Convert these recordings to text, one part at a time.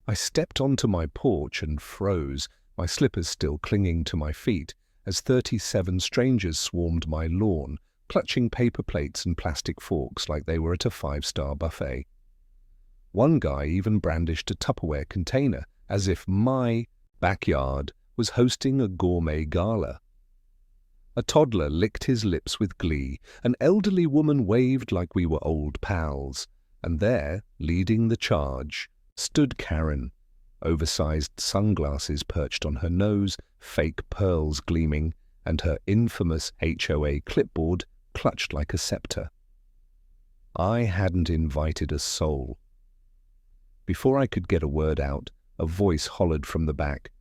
I stepped onto my porch and froze, my slippers still clinging to my feet, as 37 strangers swarmed my lawn, clutching paper plates and plastic forks like they were at a five-star buffet. One guy even brandished a Tupperware container, as if my backyard was hosting a gourmet gala. A toddler licked his lips with glee, an elderly woman waved like we were old pals, and there, leading the charge, stood Karen, oversized sunglasses perched on her nose, fake pearls gleaming, and her infamous HOA clipboard clutched like a scepter. I hadn't invited a soul. Before I could get a word out, a voice hollered from the back,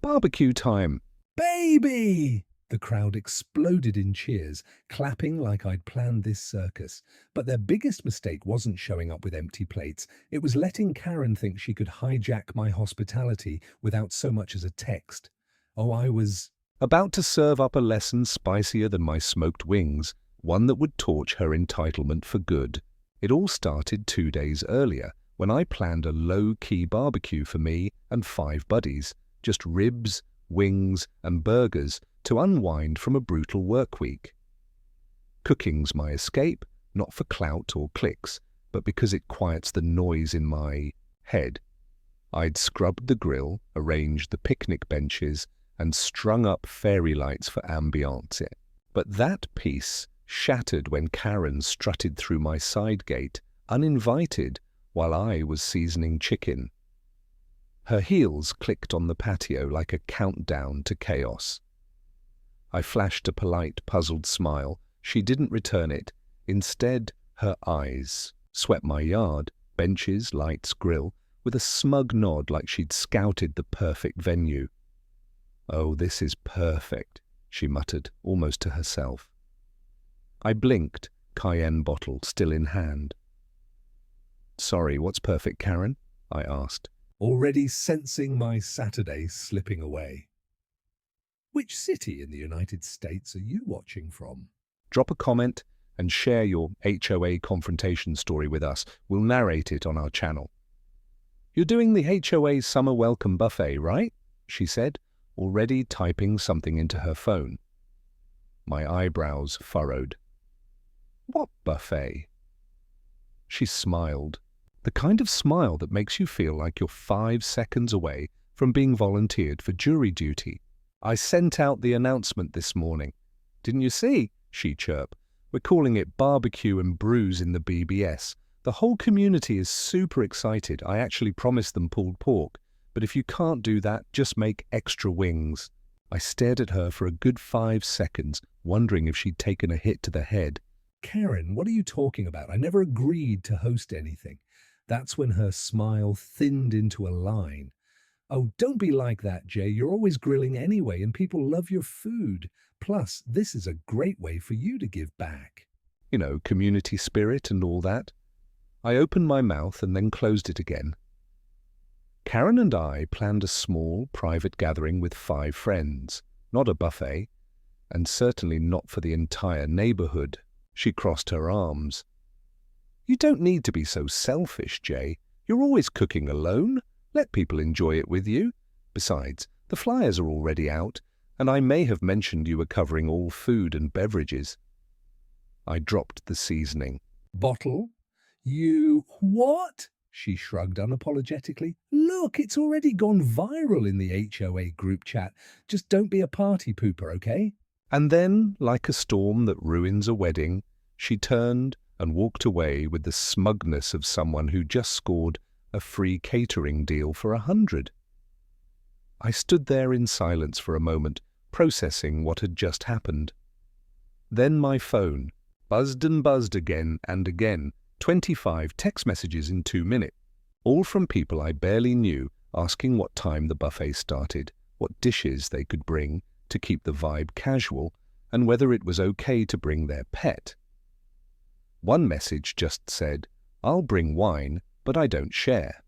"Barbecue time!" "Baby!" The crowd exploded in cheers, clapping like I'd planned this circus. But their biggest mistake wasn't showing up with empty plates. It was letting Karen think she could hijack my hospitality without so much as a text. Oh, I was About to serve up a lesson spicier than my smoked wings, one that would torch her entitlement for good. It all started 2 days earlier, when I planned a low-key barbecue for me and 5 buddies, just ribs, wings, and burgers to unwind from a brutal work week. Cooking's my escape, not for clout or clicks, but because it quiets the noise in my head. I'd scrubbed the grill, arranged the picnic benches, and strung up fairy lights for ambiance. But that piece shattered when Karen strutted through my side gate, uninvited, while I was seasoning chicken. Her heels clicked on the patio like a countdown to chaos. I flashed a polite, puzzled smile. She didn't return it. Instead, her eyes swept my yard, benches, lights, grill, with a smug nod like she'd scouted the perfect venue. "Oh, this is perfect," she muttered, almost to herself. I blinked, cayenne bottle still in hand. "Sorry, what's perfect, Karen?" I asked. already sensing my Saturday slipping away. Which city in the United States are you watching from? Drop a comment and share your HOA confrontation story with us. We'll narrate it on our channel. "You're doing the HOA Summer Welcome Buffet, right?" she said, already typing something into her phone. My eyebrows furrowed. "What buffet?" She smiled, the kind of smile that makes you feel like you're 5 seconds away from being volunteered for jury duty. "I sent out the announcement this morning. Didn't you see?" she chirped. "We're calling it Barbecue and Brews in the BBS. The whole community is super excited. I actually promised them pulled pork, but if you can't do that, just make extra wings." I stared at her for a good 5 seconds, wondering if she'd taken a hit to the head. Karen, what are you talking about? I never agreed to host anything. That's when her smile thinned into a line. "Oh, don't be like that, Jay. You're always grilling anyway, and people love your food. Plus, this is a great way for you to give back." You know, community spirit and all that. I opened my mouth and then closed it again. Karen and I planned a small, private gathering with 5 friends, not a buffet, and certainly not for the entire neighborhood. She crossed her arms. "You don't need to be so selfish, Jay. You're always cooking alone. Let people enjoy it with you. Besides, the flyers are already out, and I may have mentioned you were covering all food and beverages." I dropped the seasoning. "Bottle? You what?" She shrugged unapologetically. "Look, it's already gone viral in the HOA group chat. Just don't be a party pooper, okay?" And then, like a storm that ruins a wedding, she turned and walked away with the smugness of someone who just scored a free catering deal for 100. I stood there in silence for a moment, processing what had just happened. Then my phone buzzed and buzzed again and again, 25 text messages in 2 minutes, all from people I barely knew, asking what time the buffet started, what dishes they could bring to keep the vibe casual, and whether it was okay to bring their pet. One message just said, "I'll bring wine, but I don't share."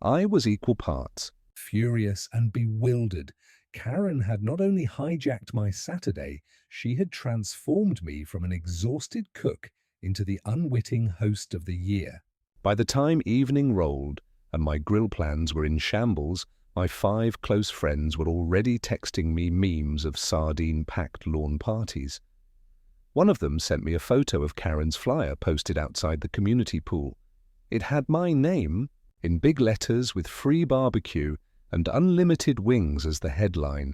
I was equal parts. Furious and bewildered, Karen had not only hijacked my Saturday, she had transformed me from an exhausted cook into the unwitting host of the year. By the time evening rolled and my grill plans were in shambles, my 5 close friends were already texting me memes of sardine-packed lawn parties. One of them sent me a photo of Karen's flyer posted outside the community pool. It had my name, in big letters with free barbecue and unlimited wings as the headline.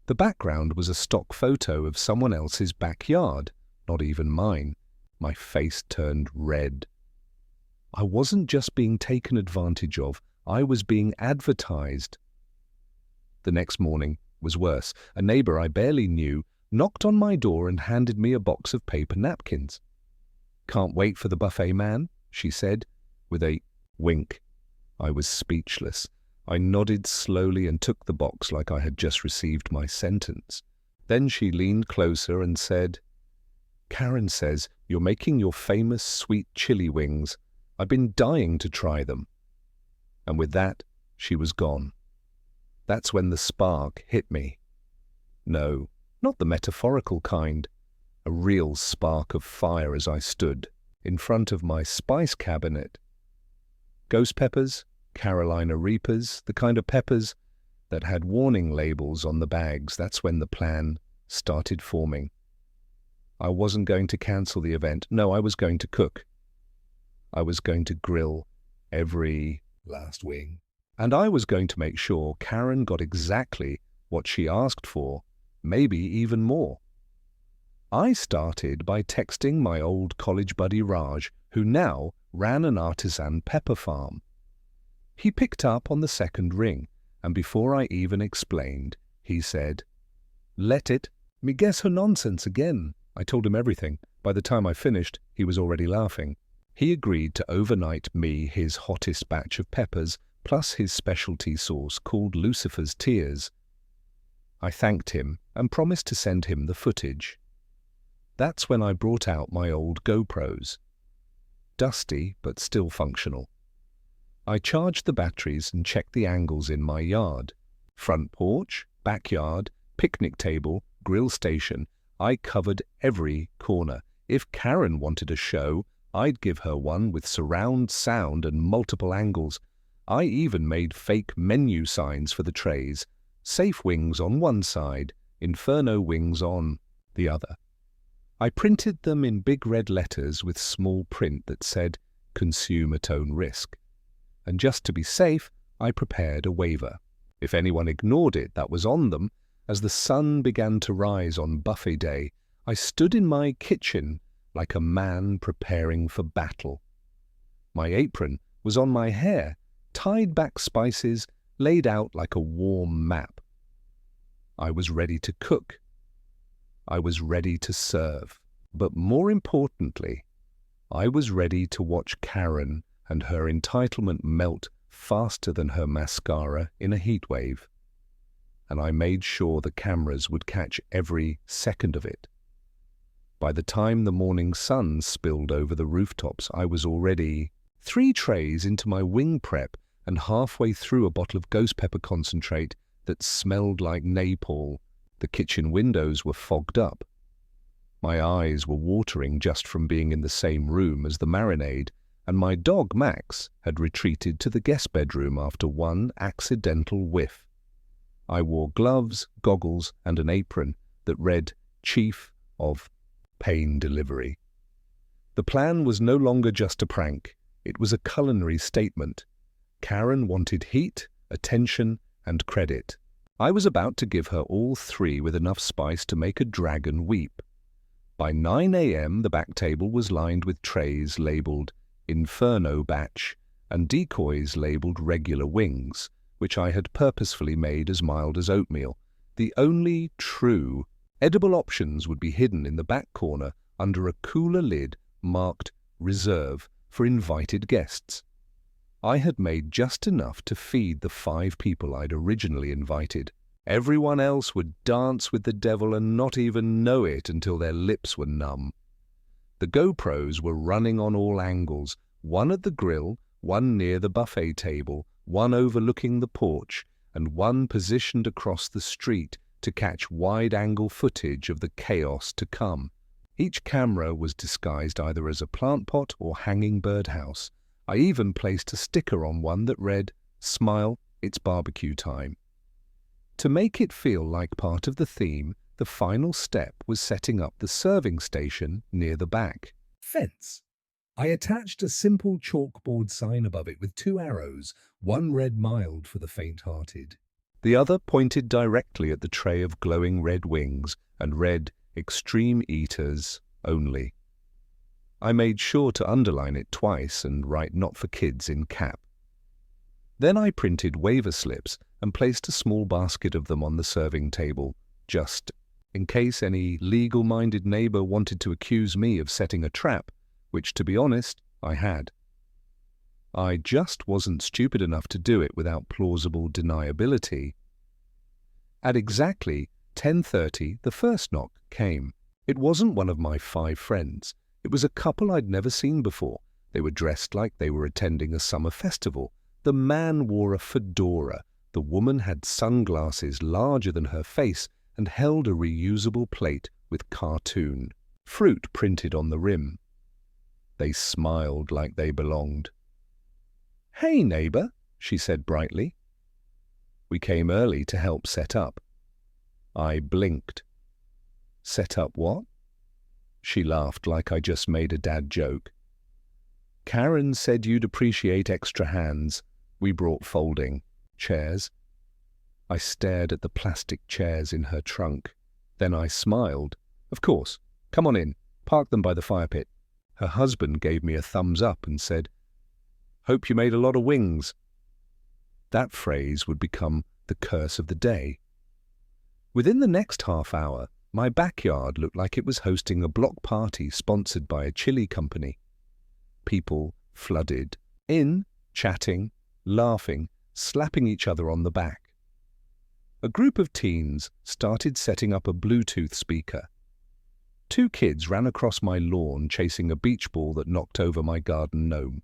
The background was a stock photo of someone else's backyard, not even mine. My face turned red. I wasn't just being taken advantage of, I was being advertised. The next morning was worse. A neighbor I barely knew knocked on my door and handed me a box of paper napkins. "Can't wait for the buffet, man," she said, with a wink. I was speechless. I nodded slowly and took the box like I had just received my sentence. Then she leaned closer and said, "Karen says you're making your famous sweet chili wings. I've been dying to try them." And with that, she was gone. That's when the spark hit me. No, not the metaphorical kind. A real spark of fire as I stood in front of my spice cabinet. Ghost peppers, Carolina Reapers, the kind of peppers that had warning labels on the bags. That's when the plan started forming. I wasn't going to cancel the event. No, I was going to cook. I was going to grill every last wing. And I was going to make sure Karen got exactly what she asked for, maybe even more. I started by texting my old college buddy Raj, who now ran an artisan pepper farm. He picked up on the second ring, and before I even explained, he said, "Let it. Me guess her nonsense again." I told him everything. By the time I finished, he was already laughing. He agreed to overnight me his hottest batch of peppers, plus his specialty sauce called Lucifer's Tears. I thanked him and promised to send him the footage. That's when I brought out my old GoPros. Dusty, but still functional. I charged the batteries and checked the angles in my yard. Front porch, backyard, picnic table, grill station. I covered every corner. If Karen wanted a show, I'd give her one with surround sound and multiple angles. I even made fake menu signs for the trays. Safe wings on one side, Inferno wings on the other. I printed them in big red letters with small print that said, "Consume at own risk." And just to be safe, I prepared a waiver. If anyone ignored it, that was on them. As the sun began to rise on buffet day, I stood in my kitchen like a man preparing for battle. My apron was on my hair, tied back spices, laid out like a warm map. I was ready to cook. I was ready to serve. But more importantly, I was ready to watch Karen and her entitlement melt faster than her mascara in a heatwave. And I made sure the cameras would catch every second of it. By the time the morning sun spilled over the rooftops, I was already 3 trays into my wing prep and halfway through a bottle of ghost pepper concentrate that smelled like napalm. The kitchen windows were fogged up. My eyes were watering just from being in the same room as the marinade, and my dog Max had retreated to the guest bedroom after one accidental whiff. I wore gloves, goggles, and an apron that read Chief of Pain Delivery. The plan was no longer just a prank. It was a culinary statement. Karen wanted heat, attention, and credit. I was about to give her all 3 with enough spice to make a dragon weep. By 9 a.m., the back table was lined with trays labeled Inferno Batch and decoys labeled Regular Wings, which I had purposefully made as mild as oatmeal. The only true edible options would be hidden in the back corner under a cooler lid marked Reserve for invited guests. I had made just enough to feed the 5 people I'd originally invited. Everyone else would dance with the devil and not even know it until their lips were numb. The GoPros were running on all angles, one at the grill, one near the buffet table, one overlooking the porch, and one positioned across the street to catch wide-angle footage of the chaos to come. Each camera was disguised either as a plant pot or hanging birdhouse. I even placed a sticker on one that read, "Smile, it's barbecue time." To make it feel like part of the theme, the final step was setting up the serving station near the back. Fence. I attached a simple chalkboard sign above it with 2 arrows, one red mild for the faint-hearted. The other pointed directly at the tray of glowing red wings and read, "Extreme Eaters Only." I made sure to underline it twice and write "Not for Kids" in cap. Then I printed waiver slips and placed a small basket of them on the serving table, just in case any legal-minded neighbor wanted to accuse me of setting a trap, which, to be honest, I had. I just wasn't stupid enough to do it without plausible deniability. At exactly 10:30, the first knock came. It wasn't one of my 5 friends. It was a couple I'd never seen before. They were dressed like they were attending a summer festival. The man wore a fedora. The woman had sunglasses larger than her face and held a reusable plate with cartoon fruit printed on the rim. They smiled like they belonged. "Hey, neighbor," she said brightly. "We came early to help set up." I blinked. "Set up what?" She laughed like I just made a dad joke. "Karen said you'd appreciate extra hands. We brought folding chairs." I stared at the plastic chairs in her trunk. Then I smiled. "Of course. Come on in. Park them by the fire pit." Her husband gave me a thumbs up and said, "Hope you made a lot of wings." That phrase would become the curse of the day. Within the next half hour, my backyard looked like it was hosting a block party sponsored by a chili company. People flooded in, chatting, laughing, slapping each other on the back. A group of teens started setting up a Bluetooth speaker. 2 kids ran across my lawn chasing a beach ball that knocked over my garden gnome.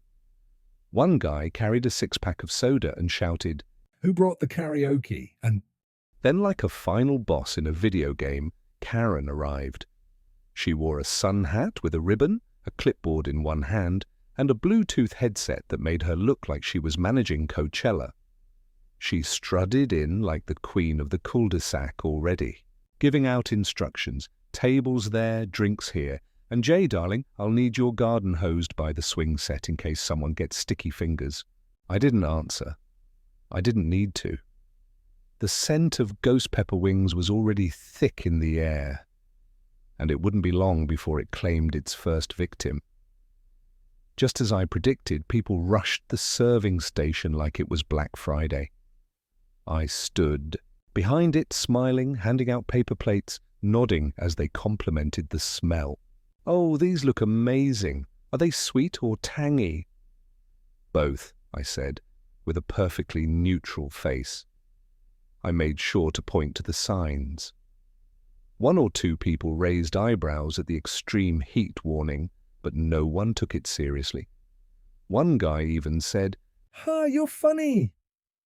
One guy carried a 6-pack of soda and shouted, "Who brought the karaoke?" And then, like a final boss in a video game, Karen arrived. She wore a sun hat with a ribbon, a clipboard in one hand, and a Bluetooth headset that made her look like she was managing Coachella. She strutted in like the queen of the cul-de-sac already, giving out instructions. "Tables there, drinks here. And Jay, darling, I'll need your garden hosed by the swing set in case someone gets sticky fingers." I didn't answer. I didn't need to. The scent of ghost pepper wings was already thick in the air, and it wouldn't be long before it claimed its first victim. Just as I predicted, people rushed the serving station like it was Black Friday. I stood behind it, smiling, handing out paper plates, nodding as they complimented the smell. "Oh, these look amazing. Are they sweet or tangy?" "Both," I said, with a perfectly neutral face. I made sure to point to the signs. 1 or 2 people raised eyebrows at the extreme heat warning, but no one took it seriously. One guy even said, "Ha, you're funny,"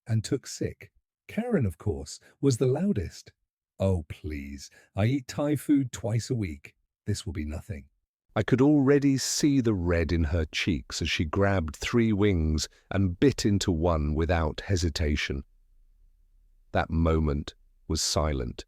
and took sick. Karen, of course, was the loudest. "Oh, please, I eat Thai food twice a week. This will be nothing." I could already see the red in her cheeks as she grabbed 3 wings and bit into one without hesitation. That moment was silent.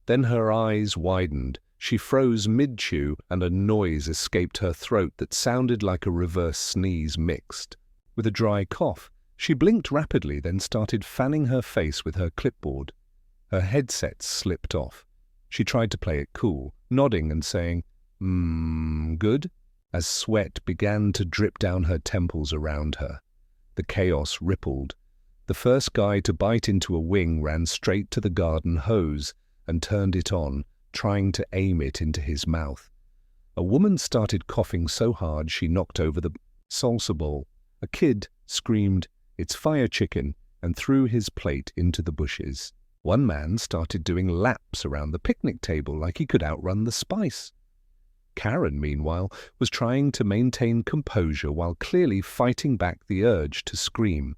Then her eyes widened. She froze mid-chew and a noise escaped her throat that sounded like a reverse sneeze mixed with a dry cough. She blinked rapidly, then started fanning her face with her clipboard. Her headset slipped off. She tried to play it cool, nodding and saying, Good," as sweat began to drip down her temples around her. The chaos rippled. The first guy to bite into a wing ran straight to the garden hose and turned it on, trying to aim it into his mouth. A woman started coughing so hard she knocked over the salsa bowl. A kid screamed, "It's fire chicken," and threw his plate into the bushes. One man started doing laps around the picnic table like he could outrun the spice. Karen, meanwhile, was trying to maintain composure while clearly fighting back the urge to scream.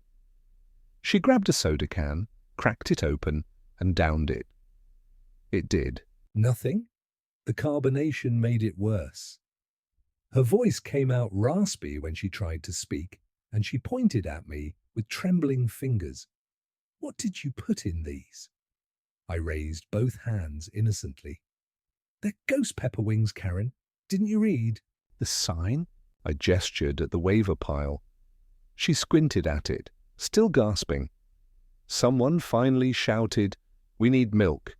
She grabbed a soda can, cracked it open, and downed it. It did. Nothing? The carbonation made it worse. Her voice came out raspy when she tried to speak, and she pointed at me with trembling fingers. What did you put in these? I raised both hands innocently. They're ghost pepper wings, Karen. Didn't you read? The sign? I gestured at the waiver pile. She squinted at it, still gasping. Someone finally shouted, "We need milk."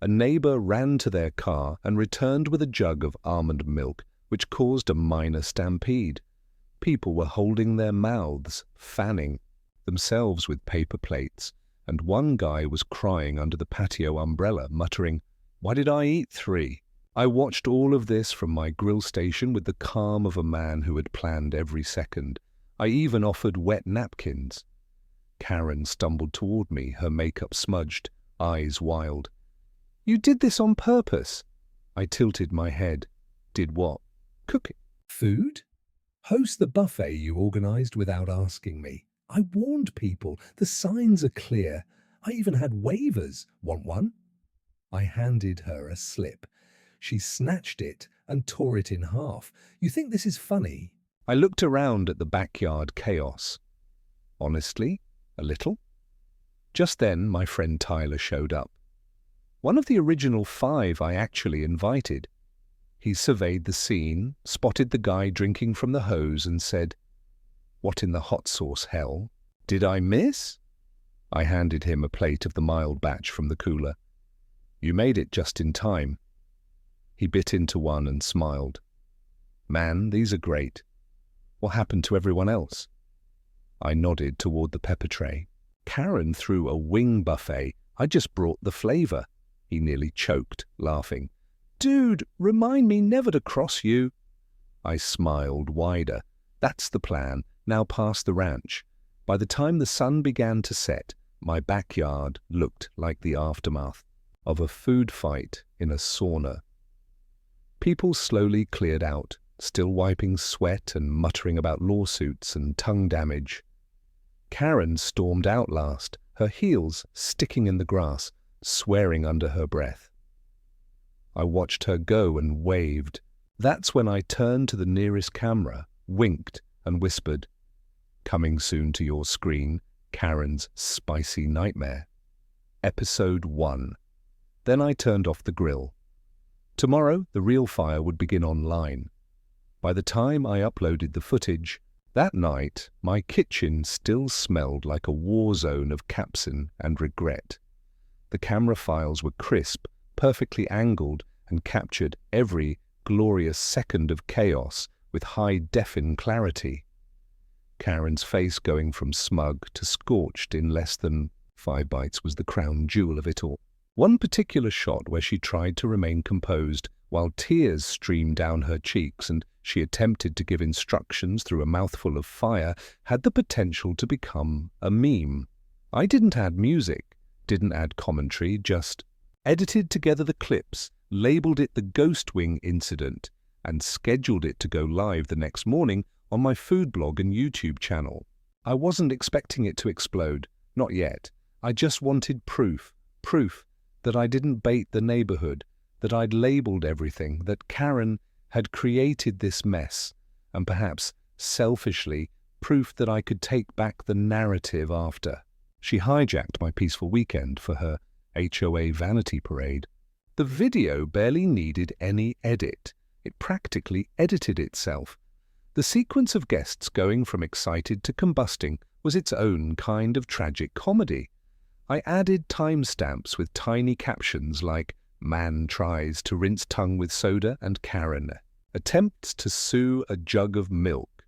A neighbor ran to their car and returned with a jug of almond milk, which caused a minor stampede. People were holding their mouths, fanning themselves with paper plates, and one guy was crying under the patio umbrella, muttering, "Why did I eat 3?" I watched all of this from my grill station with the calm of a man who had planned every second. I even offered wet napkins. Karen stumbled toward me, her makeup smudged, eyes wild. "You did this on purpose." I tilted my head. Did what? Cook it. Food? Host the buffet you organized without asking me. I warned people. The signs are clear. I even had waivers. Want one? I handed her a slip. She snatched it and tore it in half. You think this is funny? I looked around at the backyard chaos. Honestly, a little. Just then, my friend Tyler showed up. One of the original 5 I actually invited. He surveyed the scene, spotted the guy drinking from the hose and said, "What in the hot sauce hell? Did I miss?" I handed him a plate of the mild batch from the cooler. "You made it just in time." He bit into one and smiled. "Man, these are great. What happened to everyone else?" I nodded toward the pepper tray. "Karen threw a wing buffet. I just brought the flavor." He nearly choked, laughing. "Dude, remind me never to cross you." I smiled wider. "That's the plan. Now past the ranch." By the time the sun began to set, my backyard looked like the aftermath of a food fight in a sauna. People slowly cleared out, still wiping sweat and muttering about lawsuits and tongue damage. Karen stormed out last, her heels sticking in the grass, swearing under her breath. I watched her go and waved. That's when I turned to the nearest camera, winked, and whispered, "Coming soon to your screen, Karen's Spicy Nightmare." Episode 1. Then I turned off the grill. Tomorrow, the real fire would begin online. By the time I uploaded the footage, that night, my kitchen still smelled like a war zone of capsaicin and regret. The camera files were crisp, perfectly angled, and captured every glorious second of chaos with high-defin clarity. Karen's face going from smug to scorched in less than 5 bites was the crown jewel of it all. One particular shot where she tried to remain composed while tears streamed down her cheeks and she attempted to give instructions through a mouthful of fire had the potential to become a meme. I didn't add music, didn't add commentary, just edited together the clips, labeled it the Ghost Wing incident, and scheduled it to go live the next morning on my food blog and YouTube channel. I wasn't expecting it to explode, not yet. I just wanted proof that I didn't bait the neighborhood, that I'd labeled everything, that Karen had created this mess, and perhaps, selfishly, proof that I could take back the narrative after. She hijacked my peaceful weekend for her HOA vanity parade. The video barely needed any edit. It practically edited itself. The sequence of guests going from excited to combusting was its own kind of tragic comedy. I added timestamps with tiny captions like, "Man tries to rinse tongue with soda," and "Karen attempts to sue a jug of milk."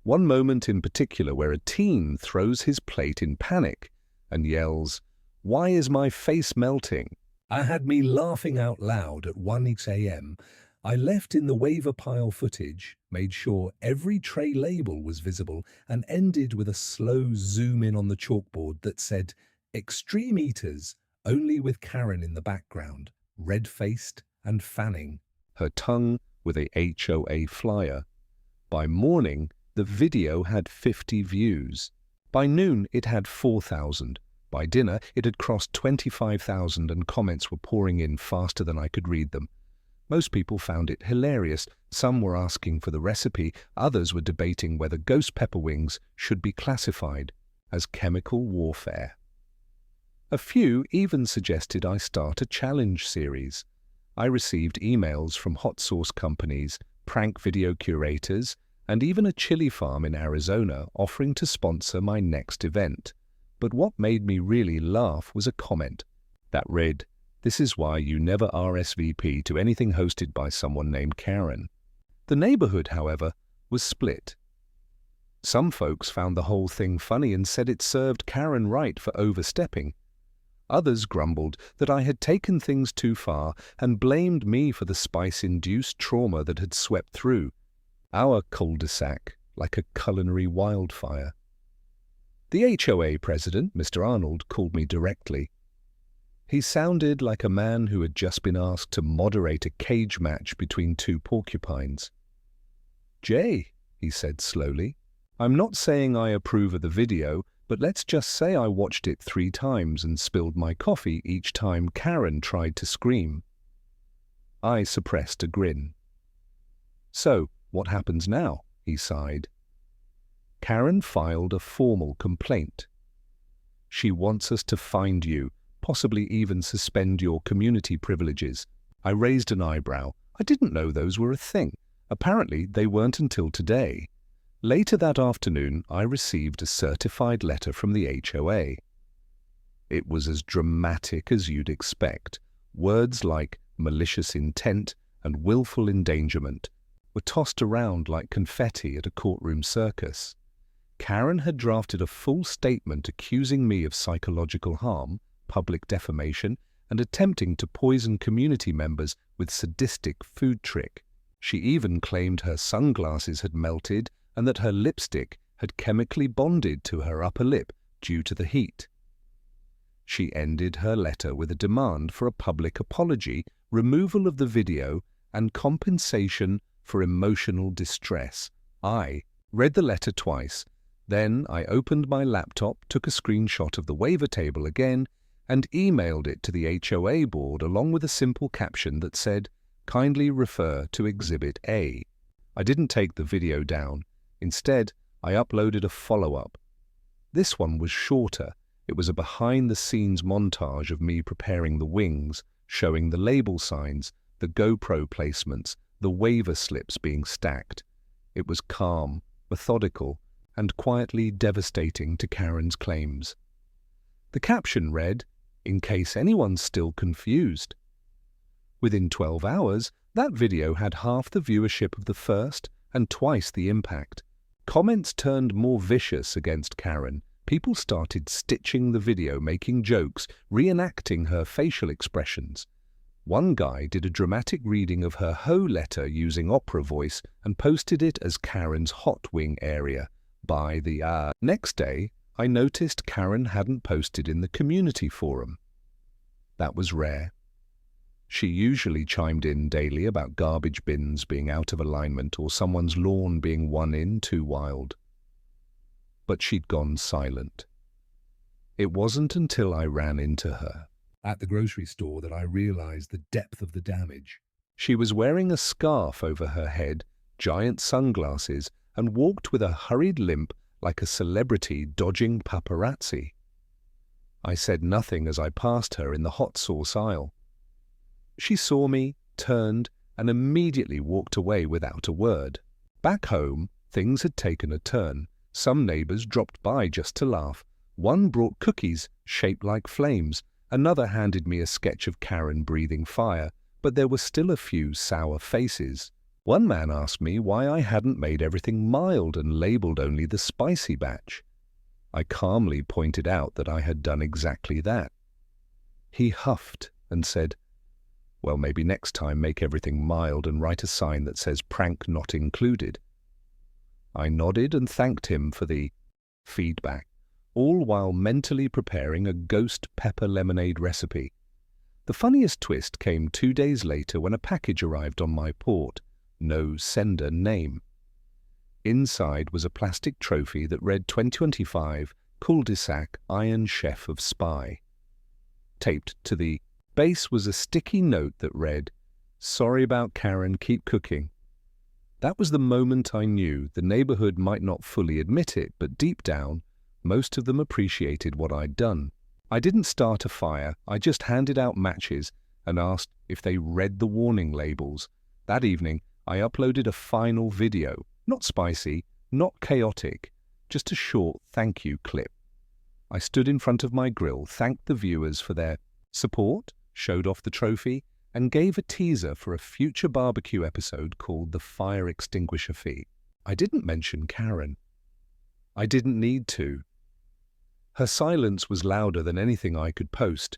One moment in particular where a teen throws his plate in panic and yells, "Why is my face melting?" I had me laughing out loud at 1 a.m. I left in the waiver pile footage, made sure every tray label was visible, and ended with a slow zoom in on the chalkboard that said, "Extreme Eaters, only with Karen in the background, red-faced and fanning." Her tongue with a HOA flyer. By morning, the video had 50 views. By noon, it had 4,000. By dinner, it had crossed 25,000 and comments were pouring in faster than I could read them. Most people found it hilarious. Some were asking for the recipe, others were debating whether ghost pepper wings should be classified as chemical warfare. A few even suggested I start a challenge series. I received emails from hot sauce companies, prank video curators, and even a chili farm in Arizona offering to sponsor my next event. But what made me really laugh was a comment that read, "This is why you never RSVP to anything hosted by someone named Karen." The neighborhood, however, was split. Some folks found the whole thing funny and said it served Karen right for overstepping. Others grumbled that I had taken things too far and blamed me for the spice-induced trauma that had swept through our cul-de-sac like a culinary wildfire. The HOA president, Mr. Arnold, called me directly. He sounded like a man who had just been asked to moderate a cage match between two porcupines. "Jay," he said slowly, "I'm not saying I approve of the video, but let's just say I watched it 3 times and spilled my coffee each time Karen tried to scream." I suppressed a grin. "So, what happens now?" he sighed. "Karen filed a formal complaint. She wants us to find you, possibly even suspend your community privileges." I raised an eyebrow. I didn't know those were a thing. Apparently, they weren't until today. Later that afternoon, I received a certified letter from the HOA. It was as dramatic as you'd expect. Words like malicious intent and willful endangerment were tossed around like confetti at a courtroom circus. Karen had drafted a full statement accusing me of psychological harm, public defamation, and attempting to poison community members with sadistic food trick. She even claimed her sunglasses had melted and that her lipstick had chemically bonded to her upper lip due to the heat. She ended her letter with a demand for a public apology, removal of the video, and compensation for emotional distress. I read the letter twice. Then I opened my laptop, took a screenshot of the waiver table again, and emailed it to the HOA board along with a simple caption that said, "Kindly refer to Exhibit A." I didn't take the video down. Instead, I uploaded a follow-up. This one was shorter. It was a behind-the-scenes montage of me preparing the wings, showing the label signs, the GoPro placements, the waiver slips being stacked. It was calm, methodical, and quietly devastating to Karen's claims. The caption read, "In case anyone's still confused." Within 12 hours, that video had half the viewership of the first and twice the impact. Comments turned more vicious against Karen. People started stitching the video, making jokes, reenacting her facial expressions. One guy did a dramatic reading of her Ho letter using opera voice and posted it as Karen's hot wing area. By the next day, I noticed Karen hadn't posted in the community forum. That was rare. She usually chimed in daily about garbage bins being out of alignment or someone's lawn being one in too wild. But she'd gone silent. It wasn't until I ran into her at the grocery store that I realized the depth of the damage. She was wearing a scarf over her head, giant sunglasses, and walked with a hurried limp like a celebrity dodging paparazzi. I said nothing as I passed her in the hot sauce aisle. She saw me, turned, and immediately walked away without a word. Back home, things had taken a turn. Some neighbors dropped by just to laugh. One brought cookies shaped like flames. Another handed me a sketch of Karen breathing fire, but there were still a few sour faces. One man asked me why I hadn't made everything mild and labeled only the spicy batch. I calmly pointed out that I had done exactly that. He huffed and said, "Well, maybe next time make everything mild and write a sign that says prank not included." I nodded and thanked him for the feedback, all while mentally preparing a ghost pepper lemonade recipe. The funniest twist came 2 days later when a package arrived on my port. No sender name. Inside was a plastic trophy that read 2025 Cul-de-sac Iron Chef of Spy. Taped to the base was a sticky note that read, Sorry about Karen, keep cooking. That was the moment I knew the neighborhood might not fully admit it, but deep down, most of them appreciated what I'd done. I didn't start a fire, I just handed out matches and asked if they read the warning labels. That evening, I uploaded a final video. Not spicy, not chaotic, just a short thank you clip. I stood in front of my grill, thanked the viewers for their support, showed off the trophy, and gave a teaser for a future barbecue episode called The Fire Extinguisher Fee. I didn't mention Karen. I didn't need to. Her silence was louder than anything I could post.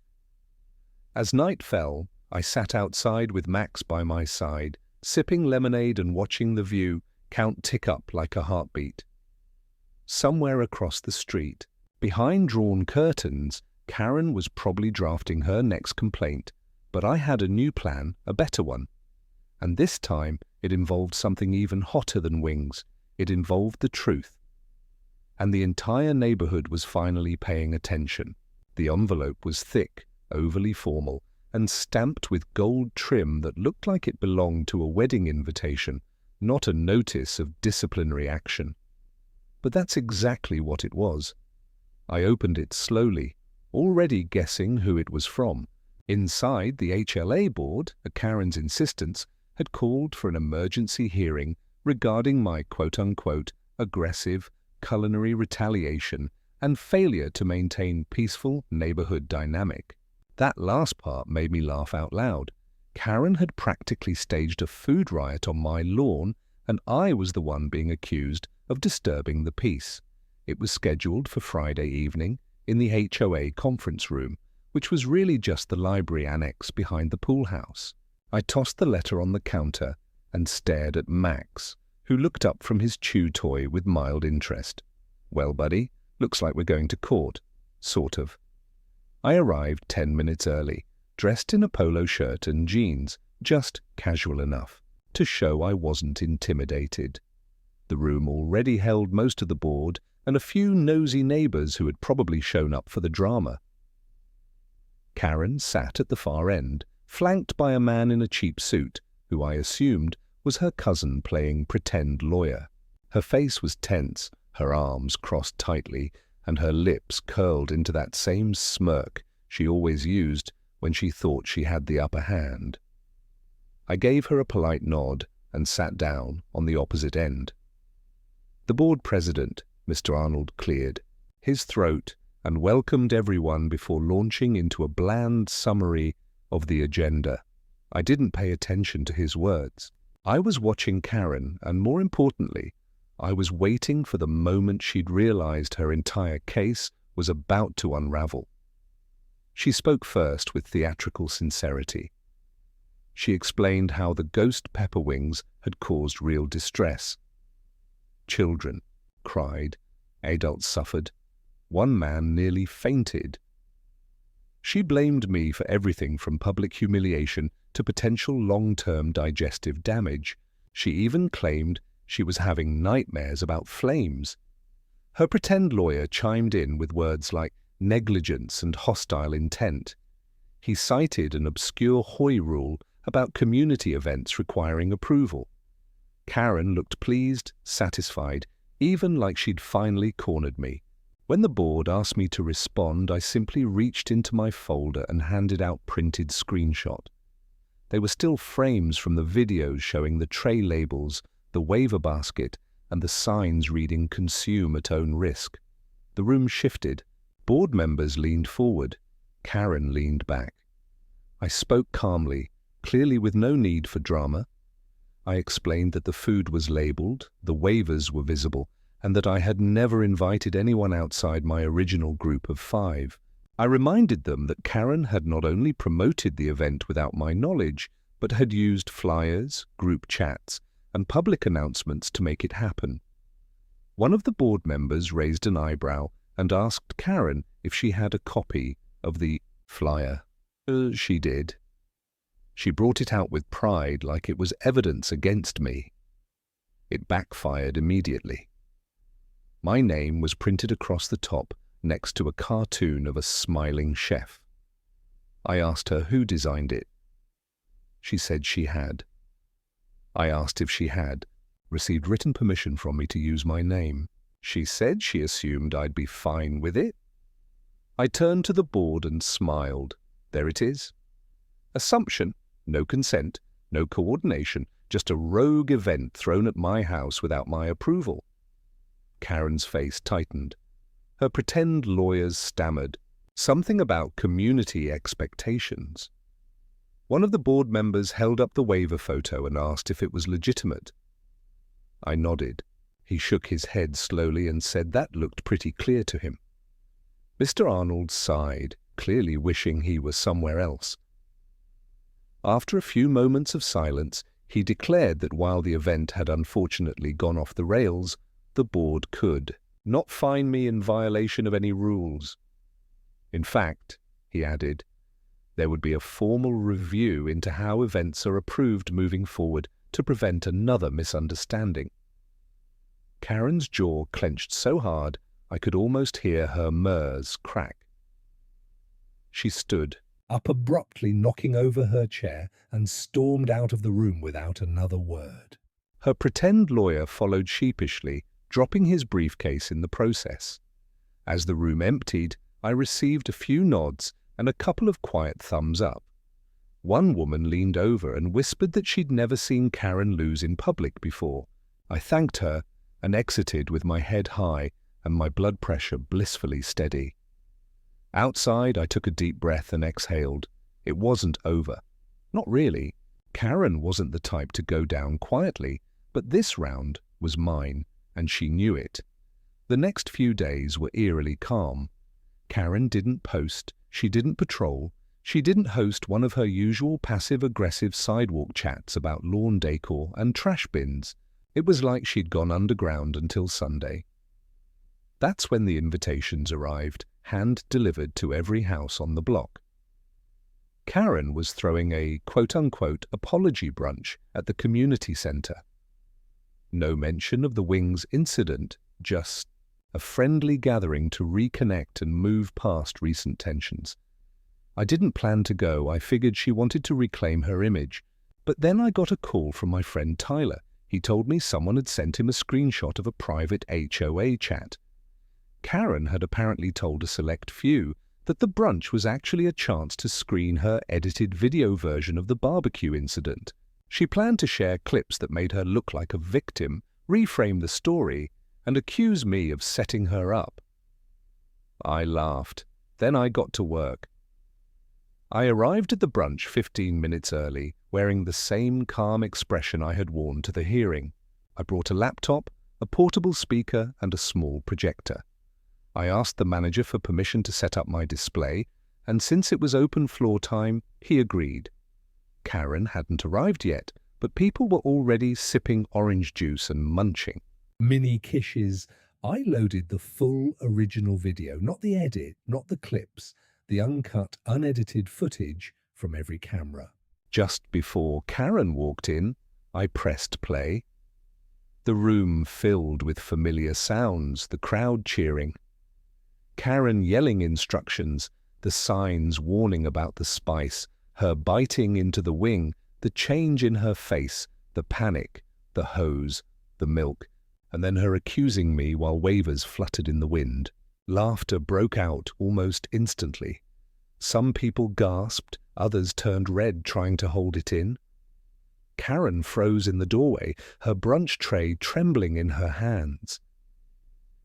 As night fell, I sat outside with Max by my side, sipping lemonade and watching the view count tick up like a heartbeat. Somewhere across the street, behind drawn curtains, Karen was probably drafting her next complaint, but I had a new plan, a better one. And this time, it involved something even hotter than wings. It involved the truth. And the entire neighborhood was finally paying attention. The envelope was thick, overly formal, and stamped with gold trim that looked like it belonged to a wedding invitation, not a notice of disciplinary action. But that's exactly what it was. I opened it slowly, already guessing who it was from. Inside, the HLA board, at Karen's insistence, had called for an emergency hearing regarding my quote-unquote aggressive culinary retaliation and failure to maintain peaceful neighborhood dynamic. That last part made me laugh out loud. Karen had practically staged a food riot on my lawn, and I was the one being accused of disturbing the peace. It was scheduled for Friday evening in the HOA conference room, which was really just the library annex behind the pool house. I tossed the letter on the counter and stared at Max, who looked up from his chew toy with mild interest. Well, buddy, looks like we're going to court. Sort of. I arrived 10 minutes early, dressed in a polo shirt and jeans, just casual enough to show I wasn't intimidated. The room already held most of the board and a few nosy neighbors who had probably shown up for the drama. Karen sat at the far end, flanked by a man in a cheap suit, who I assumed was her cousin playing pretend lawyer. Her face was tense, her arms crossed tightly, and her lips curled into that same smirk she always used when she thought she had the upper hand. I gave her a polite nod and sat down on the opposite end. The board president, Mr. Arnold, cleared his throat and welcomed everyone before launching into a bland summary of the agenda. I didn't pay attention to his words. I was watching Karen, and more importantly, I was waiting for the moment she'd realized her entire case was about to unravel. She spoke first with theatrical sincerity. She explained how the ghost pepper wings had caused real distress. Children cried, adults suffered. One man nearly fainted. She blamed me for everything from public humiliation to potential long-term digestive damage. She even claimed she was having nightmares about flames. Her pretend lawyer chimed in with words like negligence and hostile intent. He cited an obscure Hoy rule about community events requiring approval. Karen looked pleased, satisfied, even like she'd finally cornered me. When the board asked me to respond, I simply reached into my folder and handed out printed screenshot. They were still frames from the videos showing the tray labels, the waiver basket, and the signs reading "Consume at own risk." The room shifted. Board members leaned forward. Karen leaned back. I spoke calmly, clearly with no need for drama. I explained that the food was labeled, the waivers were visible, and that I had never invited anyone outside my original group of 5. I reminded them that Karen had not only promoted the event without my knowledge, but had used flyers, group chats, and public announcements to make it happen. One of the board members raised an eyebrow and asked Karen if she had a copy of the flyer. She did. She brought it out with pride like it was evidence against me. It backfired immediately. My name was printed across the top next to a cartoon of a smiling chef. I asked her who designed it. She said she had. I asked if she had received written permission from me to use my name. She said she assumed I'd be fine with it. I turned to the board and smiled. There it is. Assumption, no consent, no coordination, just a rogue event thrown at my house without my approval. Karen's face tightened. Her pretend lawyers stammered. Something about community expectations. One of the board members held up the waiver photo and asked if it was legitimate. I nodded. He shook his head slowly and said that looked pretty clear to him. Mr. Arnold sighed, clearly wishing he were somewhere else. After a few moments of silence, he declared that while the event had unfortunately gone off the rails, the board could not fine me in violation of any rules. In fact, he added, there would be a formal review into how events are approved moving forward to prevent another misunderstanding. Karen's jaw clenched so hard I could almost hear her MERS crack. She stood up abruptly, knocking over her chair, and stormed out of the room without another word. Her pretend lawyer followed sheepishly, dropping his briefcase in the process. As the room emptied, I received a few nods and a couple of quiet thumbs up. One woman leaned over and whispered that she'd never seen Karen lose in public before. I thanked her and exited with my head high and my blood pressure blissfully steady. Outside, I took a deep breath and exhaled. It wasn't over. Not really. Karen wasn't the type to go down quietly, but this round was mine, and she knew it. The next few days were eerily calm. Karen didn't post, she didn't patrol, she didn't host one of her usual passive-aggressive sidewalk chats about lawn decor and trash bins. It was like she'd gone underground until Sunday. That's when the invitations arrived, hand-delivered to every house on the block. Karen was throwing a quote-unquote apology brunch at the community center. No mention of the Wings incident, just a friendly gathering to reconnect and move past recent tensions. I didn't plan to go. I figured she wanted to reclaim her image. But then I got a call from my friend Tyler. He told me someone had sent him a screenshot of a private HOA chat. Karen had apparently told a select few that the brunch was actually a chance to screen her edited video version of the barbecue incident. She planned to share clips that made her look like a victim, reframe the story, and accuse me of setting her up. I laughed. Then I got to work. I arrived at the brunch 15 minutes early, wearing the same calm expression I had worn to the hearing. I brought a laptop, a portable speaker, and a small projector. I asked the manager for permission to set up my display, and since it was open floor time, he agreed. Karen hadn't arrived yet, but people were already sipping orange juice and munching. Mini quiches. I loaded the full original video, not the edit, not the clips, the uncut, unedited footage from every camera. Just before Karen walked in, I pressed play. The room filled with familiar sounds, the crowd cheering. Karen yelling instructions, the signs warning about the spice, her biting into the wing, the change in her face, the panic, the hose, the milk, and then her accusing me while wavers fluttered in the wind. Laughter broke out almost instantly. Some people gasped, others turned red trying to hold it in. Karen froze in the doorway, her brunch tray trembling in her hands.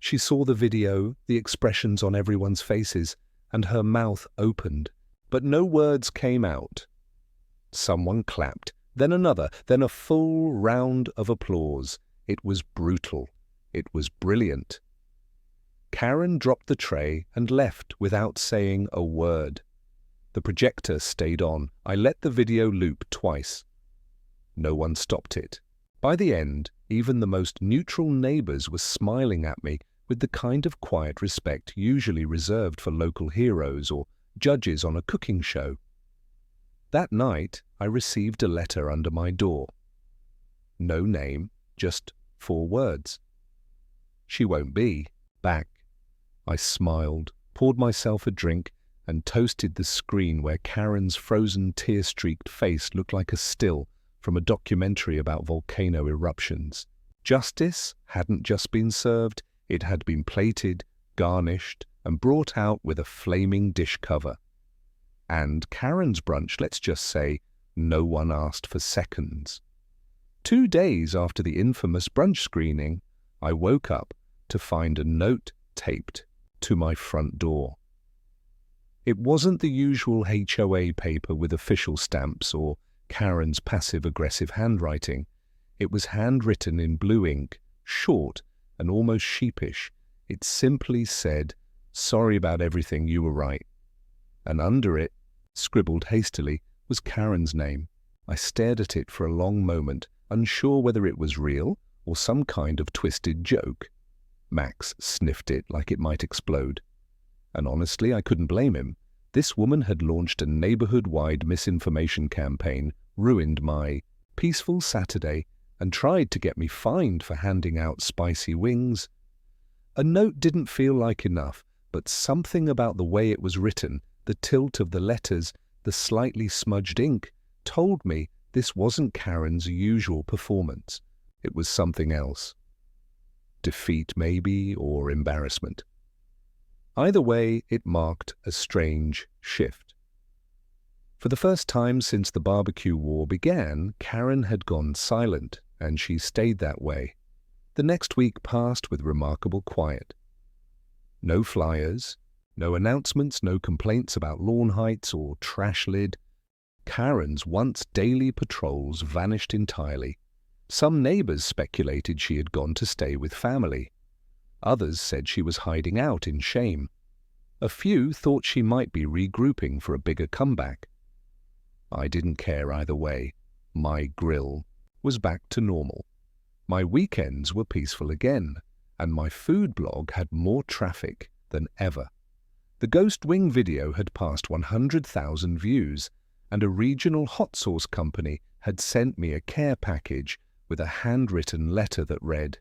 She saw the video, the expressions on everyone's faces, and her mouth opened, but no words came out. Someone clapped, then another, then a full round of applause. It was brutal. It was brilliant. Karen dropped the tray and left without saying a word. The projector stayed on. I let the video loop twice. No one stopped it. By the end, even the most neutral neighbors were smiling at me with the kind of quiet respect usually reserved for local heroes or judges on a cooking show. That night, I received a letter under my door. No name, just 4 words. She won't be back. I smiled, poured myself a drink, and toasted the screen where Karen's frozen, tear-streaked face looked like a still from a documentary about volcano eruptions. Justice hadn't just been served, it had been plated, garnished, and brought out with a flaming dish cover. And Karen's brunch, let's just say, no one asked for seconds. 2 days after the infamous brunch screening, I woke up to find a note taped to my front door. It wasn't the usual HOA paper with official stamps or Karen's passive-aggressive handwriting. It was handwritten in blue ink, short and almost sheepish. It simply said, "Sorry about everything, you were right." And under it, scribbled hastily, was Karen's name. I stared at it for a long moment, unsure whether it was real or some kind of twisted joke. Max sniffed it like it might explode. And honestly, I couldn't blame him. This woman had launched a neighborhood-wide misinformation campaign, ruined my peaceful Saturday, and tried to get me fined for handing out spicy wings. A note didn't feel like enough, but something about the way it was written, the tilt of the letters, the slightly smudged ink, told me this wasn't Karen's usual performance. It was something else. Defeat, maybe, or embarrassment. Either way, it marked a strange shift. For the first time since the barbecue war began, Karen had gone silent, and she stayed that way. The next week passed with remarkable quiet. No flyers, no announcements, no complaints about lawn heights or trash lid. Karen's once daily patrols vanished entirely. Some neighbors speculated she had gone to stay with family. Others said she was hiding out in shame. A few thought she might be regrouping for a bigger comeback. I didn't care either way. My grill was back to normal. My weekends were peaceful again, and my food blog had more traffic than ever. The Ghost Wing video had passed 100,000 views, and a regional hot sauce company had sent me a care package with a handwritten letter that read,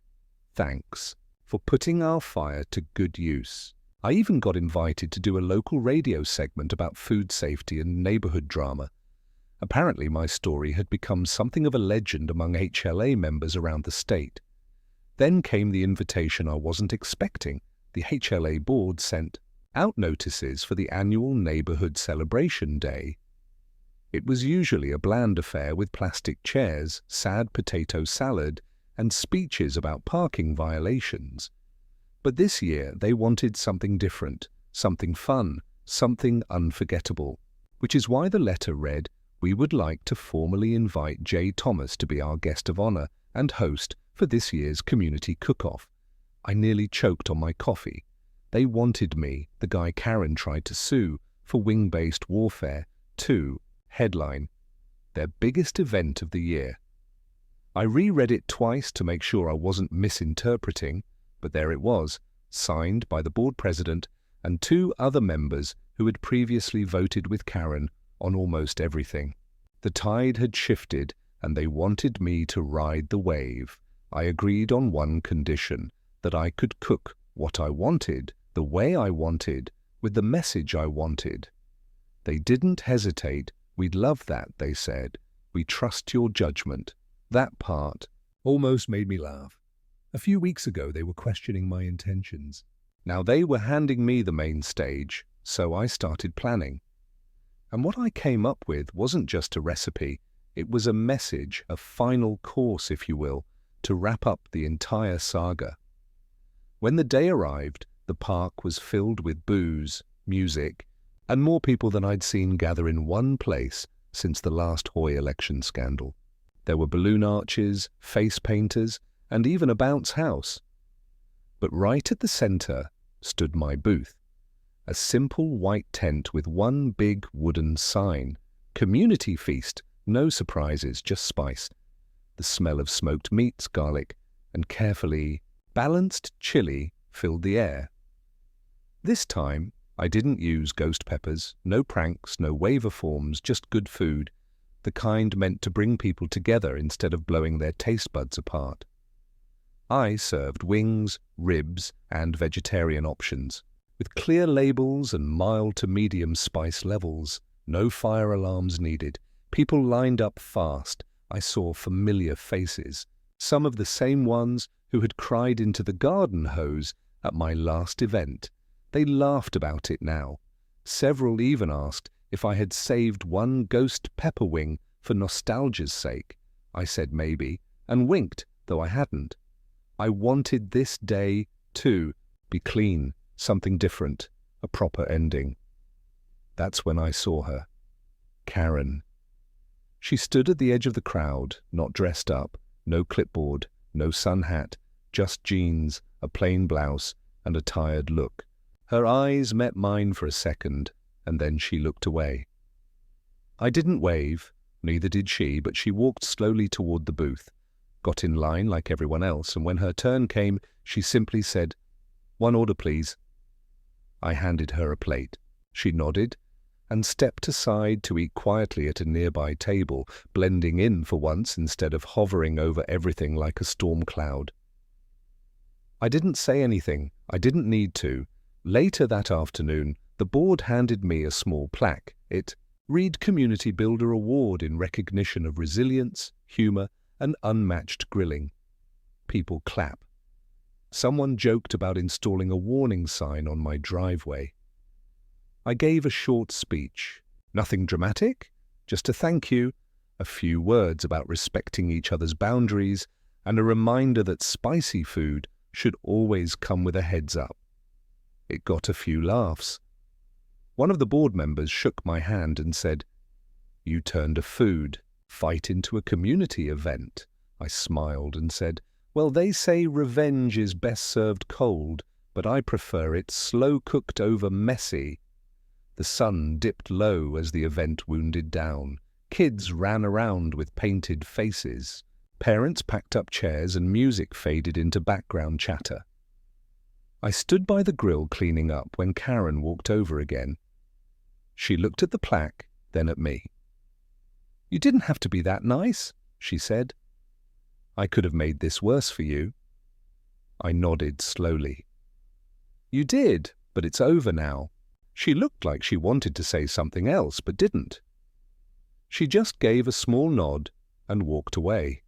"Thanks for putting our fire to good use." I even got invited to do a local radio segment about food safety and neighborhood drama. Apparently my story had become something of a legend among HLA members around the state. Then came the invitation I wasn't expecting. The HLA board sent out notices for the annual Neighborhood Celebration Day. It was usually a bland affair with plastic chairs, sad potato salad, and speeches about parking violations. But this year they wanted something different, something fun, something unforgettable, which is why the letter read, "We would like to formally invite Jay Thomas to be our guest of honor and host for this year's community cook-off." I nearly choked on my coffee. They wanted me, the guy Karen tried to sue, for wing-based warfare, to headline their biggest event of the year. I reread it twice to make sure I wasn't misinterpreting, but there it was, signed by the board president and 2 other members who had previously voted with Karen on almost everything. The tide had shifted, and they wanted me to ride the wave. I agreed on one condition, that I could cook what I wanted, the way I wanted, with the message I wanted. They didn't hesitate. "We'd love that," they said. "We trust your judgment." That part almost made me laugh. A few weeks ago they were questioning my intentions. Now they were handing me the main stage, so I started planning. And what I came up with wasn't just a recipe, it was a message, a final course, if you will, to wrap up the entire saga. When the day arrived, the park was filled with booze, music, and more people than I'd seen gather in one place since the last Hoy election scandal. There were balloon arches, face painters, and even a bounce house. But right at the center stood my booth, a simple white tent with one big wooden sign. Community feast, no surprises, just spice. The smell of smoked meats, garlic, and carefully balanced chili filled the air. This time, I didn't use ghost peppers, no pranks, no waiver forms, just good food, the kind meant to bring people together instead of blowing their taste buds apart. I served wings, ribs, and vegetarian options. with clear labels and mild to medium spice levels. No fire alarms needed. People lined up fast. I saw familiar faces, some of the same ones who had cried into the garden hose at my last event. They laughed about it now. Several even asked if I had saved one ghost pepper wing for nostalgia's sake. I said maybe, and winked, though I hadn't. I wanted this day, too, be clean, something different, a proper ending. That's when I saw her. Karen. She stood at the edge of the crowd, not dressed up, no clipboard, no sun hat, just jeans, a plain blouse, and a tired look. Her eyes met mine for a second, and then she looked away. I didn't wave, neither did she, but she walked slowly toward the booth, got in line like everyone else, and when her turn came, she simply said, "One order, please." I handed her a plate. She nodded and stepped aside to eat quietly at a nearby table, blending in for once instead of hovering over everything like a storm cloud. I didn't say anything. I didn't need to. Later that afternoon, the board handed me a small plaque. It read Community Builder Award in recognition of resilience, humor, and unmatched grilling. People clap. Someone joked about installing a warning sign on my driveway. I gave a short speech. Nothing dramatic, just a thank you, a few words about respecting each other's boundaries, and a reminder that spicy food should always come with a heads up. It got a few laughs. One of the board members shook my hand and said, "You turned a food fight into a community event." I smiled and said, "Well, they say revenge is best served cold, but I prefer it slow-cooked over messy." The sun dipped low as the event wounded down. Kids ran around with painted faces. Parents packed up chairs and music faded into background chatter. I stood by the grill cleaning up when Karen walked over again. She looked at the plaque, then at me. "You didn't have to be that nice," she said. "I could have made this worse for you." I nodded slowly. "You did, but it's over now." She looked like she wanted to say something else, but didn't. She just gave a small nod and walked away.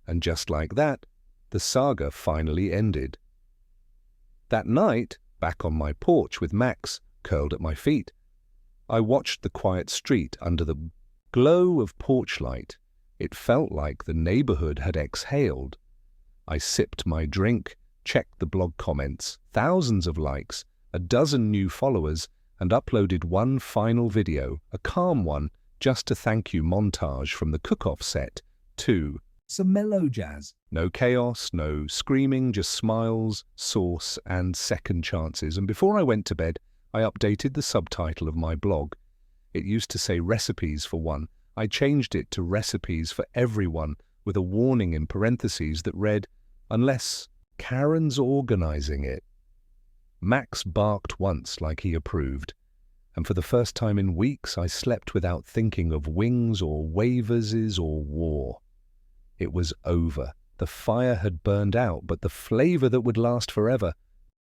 And just like that, the saga finally ended. That night, back on my porch with Max curled at my feet, I watched the quiet street under the glow of porch light. It felt like the neighborhood had exhaled. I sipped my drink, checked the blog comments, thousands of likes, a dozen new followers, and uploaded one final video, a calm one, just a thank you montage from the cook-off set, to Some mellow jazz. no chaos, no screaming, just smiles, sauce, and second chances. And before I went to bed, I updated the subtitle of my blog. It used to say recipes for one. I changed it to recipes for everyone, with a warning in parentheses that read, "Unless Karen's organizing it." Max barked once like he approved, and for the first time in weeks I slept without thinking of wings or waivers or war. It was over. The fire had burned out, but the flavor that would last forever